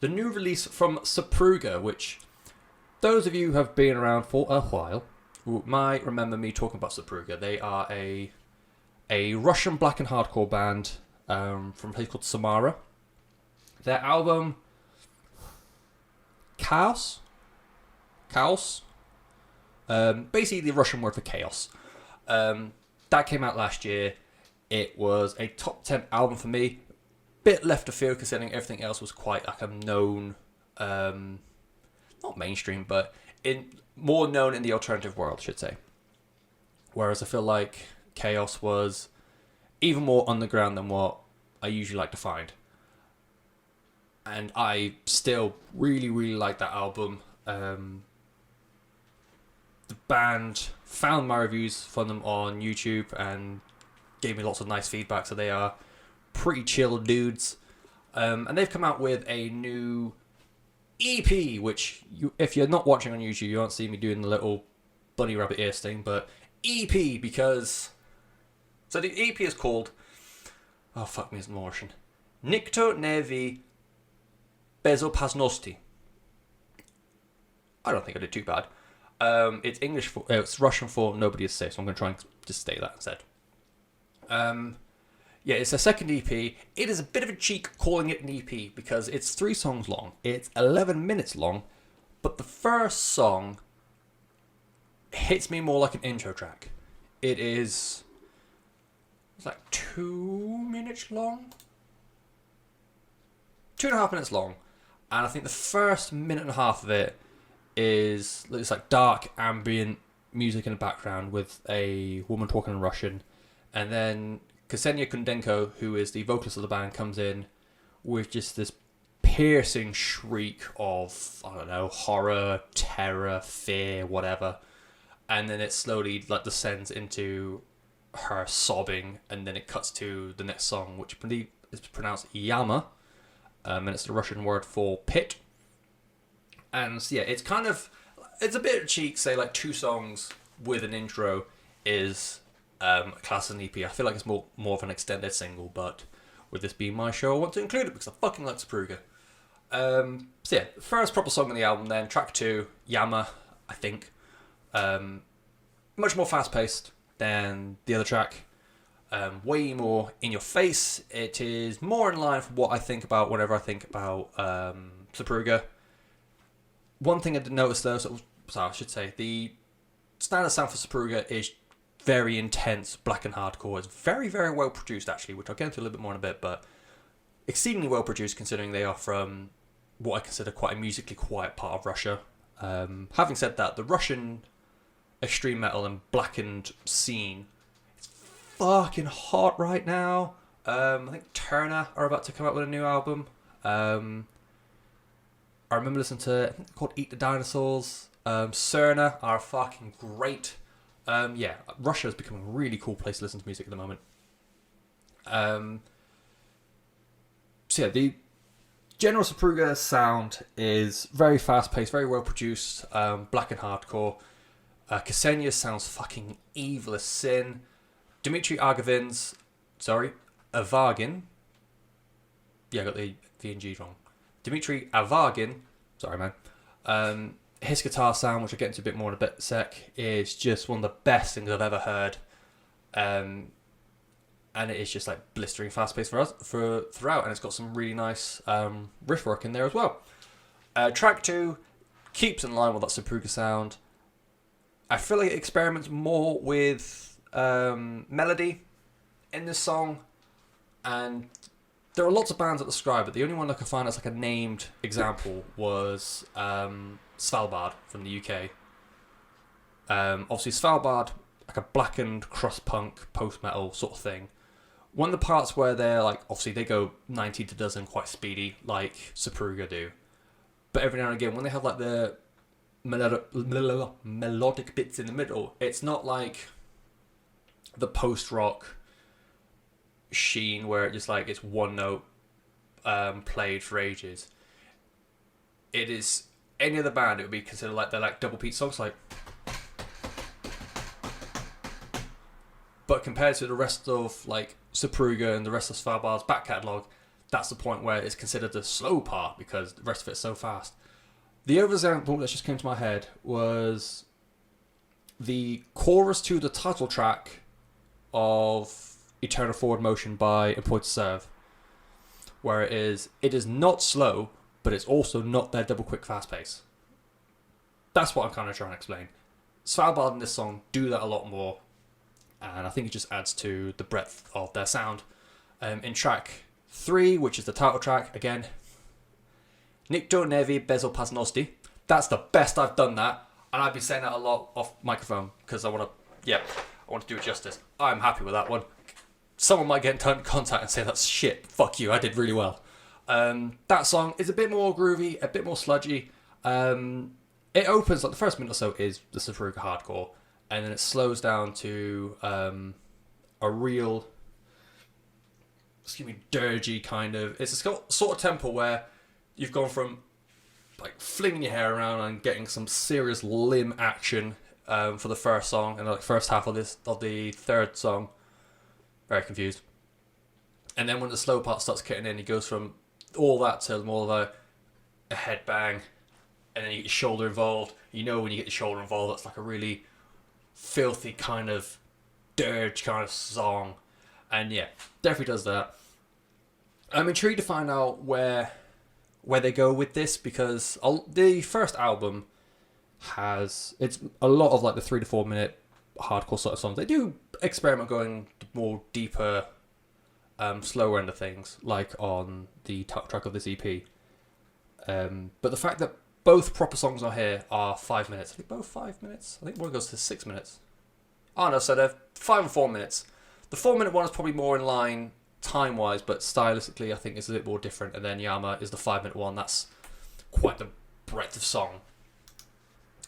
the new release from Supruga, which those of you who have been around for a while might remember me talking about Supruga. They are a Russian black and hardcore band from a place called Samara. Their album Chaos, basically the Russian word for chaos. That came out last year. It was a top 10 album for me. Bit left of field considering everything else was quite like a known, not mainstream, but more known in the alternative world, I should say. Whereas I feel like Chaos was even more underground than what I usually like to find. And I still really, really like that album. The band found my reviews for them on YouTube and gave me lots of nice feedback, so they are pretty chill dudes. And they've come out with a new EP, which if you're not watching on YouTube, you won't see me doing the little bunny rabbit ears thing, but EP because... So the EP is called... Oh, fuck me, it's Russian. Nikto, bezopasnosti. I don't think I did too bad. It's Russian for nobody is safe, so I'm going to try and just say that instead. Yeah, it's a second EP. It is a bit of a cheek calling it an EP because it's 3 songs long. It's 11 minutes long, but the first song hits me more like an intro track. It's like 2 minutes long? 2.5 minutes long. And I think the first minute and a half of it looks like dark ambient music in the background with a woman talking in Russian. And then Ksenia Kundenko, who is the vocalist of the band, comes in with just this piercing shriek of, I don't know, horror, terror, fear, whatever. And then it slowly descends into her sobbing, and then it cuts to the next song, which I believe is pronounced Yama, and it's the Russian word for pit. And so, yeah, it's a bit of cheek, say 2 songs with an intro is a class as an EP. I feel like it's more of an extended single, but with this being my show, I want to include it because I fucking like Supruga. So yeah, first proper song on the album, then track 2, Yama, I think. Much more fast-paced than the other track. Way more in your face. It is more in line with what I think about whenever I think about Supruga. One thing I did notice though, I should say, the standard sound for Supruga is very intense, black and hardcore. It's very, very well produced actually, which I'll get into a little bit more in a bit, but exceedingly well produced considering they are from what I consider quite a musically quiet part of Russia. Having said that, the Russian extreme metal and blackened scene is fucking hot right now. I think Turner are about to come out with a new album. I remember listening to, I think they're called Eat the Dinosaurs. Cerna are fucking great. Yeah, Russia has become a really cool place to listen to music at the moment. So yeah, the general Supruga sound is very fast-paced, very well-produced, black and hardcore. Ksenia sounds fucking evil as sin. Dmitry Avagin. Yeah, I got the V and G wrong. Dmitry Avagin, sorry man. His guitar sound, which I'll get into a bit more in a bit sec, is just one of the best things I've ever heard. And it is just blistering fast paced throughout, and it's got some really nice riff work in there as well. Track 2 keeps in line with that Supruga sound. I feel like it experiments more with melody in this song, and there are lots of bands that describe it. The only one I could find as a named example was Svalbard from the UK. Obviously Svalbard, a blackened cross-punk, post-metal sort of thing. One of the parts where they're obviously they go 90 to dozen quite speedy, like Supruga do. But every now and again, when they have the melodic bits in the middle, it's not like the post-rock sheen where it just it's one note played for ages. It is any other band, it would be considered they're double beat songs, but compared to the rest of Supruga and the rest of Svalbard's back catalogue, that's the point where it's considered the slow part because the rest of it's so fast. The other example that just came to my head was the chorus to the title track of Eternal Forward Motion by Employed to Serve, where it is not slow, but it's also not their double quick fast pace. That's what I'm kind of trying to explain. Svalbard and this song do that a lot more, and I think it just adds to the breadth of their sound. In track 3, which is the title track, again, Nikto nevi bezopasnosti. That's the best I've done that, and I've been saying that a lot off microphone because I want to do it justice. I'm happy with that one. Someone might get in contact and say that's shit. Fuck you, I did really well. That song is a bit more groovy, a bit more sludgy. It opens, like the first minute or so is the Supruga hardcore, and then it slows down to a real, dirgy kind of. It's a sort of tempo where you've gone from like flinging your hair around and getting some serious limb action for the first song and like first half of the third song. Very confused. And then when the slow part starts kicking in, he goes from all that to more of a headbang, and then you get your shoulder involved. You know when you get your shoulder involved, that's like a really filthy kind of dirge kind of song. And yeah, definitely does that. I'm intrigued to find out where they go with this, because the first album it's a lot of like the 3 to 4 minute hardcore sort of songs. They do experiment going more deeper, slower end of things, like on the title track of this EP. But the fact that both proper songs on here are 5 minutes. I think both 5 minutes. I think one goes to 6 minutes. Oh no, so they're 5 and 4 minutes. The 4 minute one is probably more in line time wise, but stylistically I think it's a bit more different. And then Yama is the 5 minute one. That's quite the breadth of song.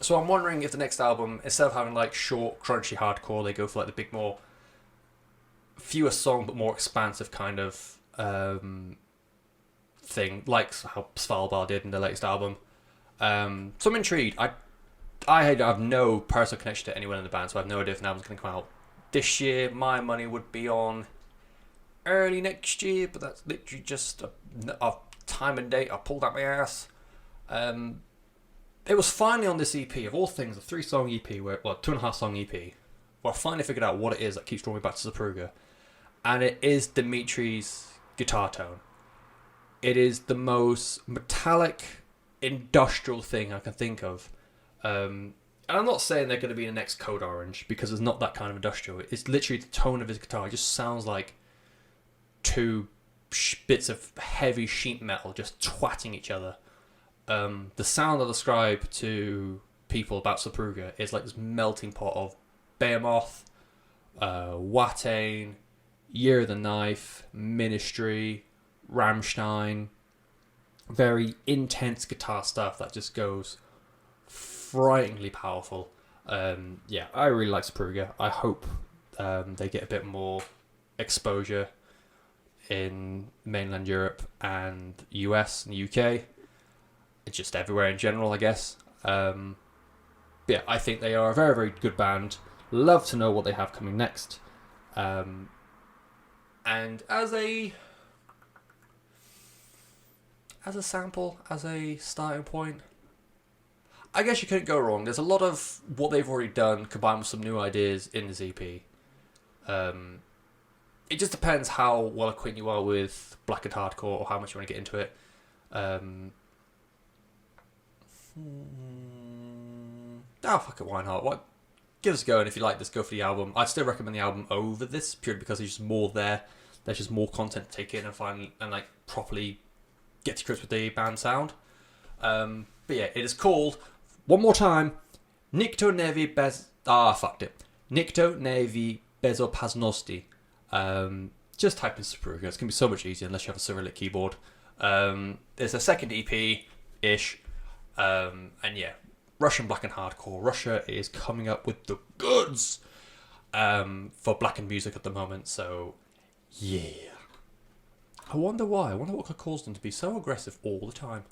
So I'm wondering if the next album, instead of having like short, crunchy hardcore, they go for like the big, more fewer song but more expansive kind of thing, like how Svalbard did in the latest album. So I'm intrigued. I have no personal connection to anyone in the band, so I have no idea if an album's going to come out this year. My money would be on early next year, but that's literally just a time and date I pulled out my ass. It was finally on this EP, of all things, a 3-song EP, 2.5 song EP, where I finally figured out what it is that keeps drawing me back to Supruga. And it is Dimitri's guitar tone. It is the most metallic, industrial thing I can think of. And I'm not saying they're going to be the next Code Orange, because it's not that kind of industrial. It's literally the tone of his guitar. It just sounds like two bits of heavy sheet metal just twatting each other. The sound I describe to people about Supruga is like this melting pot of Behemoth, Watain, Year of the Knife, Ministry, Rammstein. Very intense guitar stuff that just goes frighteningly powerful. Yeah, I really like Supruga. I hope they get a bit more exposure in mainland Europe and US and UK. It's just everywhere in general, I guess. Yeah, I think they are a very, very good band. Love to know what they have coming next. And as a sample, as a starting point, I guess you couldn't go wrong. There's a lot of what they've already done combined with some new ideas in this EP. It just depends how well acquainted you are with blackened hardcore or how much you want to get into it. Fuck it, why not? What? Give us a go, and if you like this, go for the album. I'd still recommend the album over this, purely because there's just more there. There's just more content to take in and find and like properly get to grips with the band sound. But yeah, it is called, one more time, Nikto nevi bezopasnosti. Just type in Supruga. It's going to be so much easier unless you have a Cyrillic keyboard. There's a second EP-ish. And yeah, Russian black and hardcore. Russia is coming up with the goods for blackened music at the moment. So yeah, I wonder why. I wonder what could cause them to be so aggressive all the time.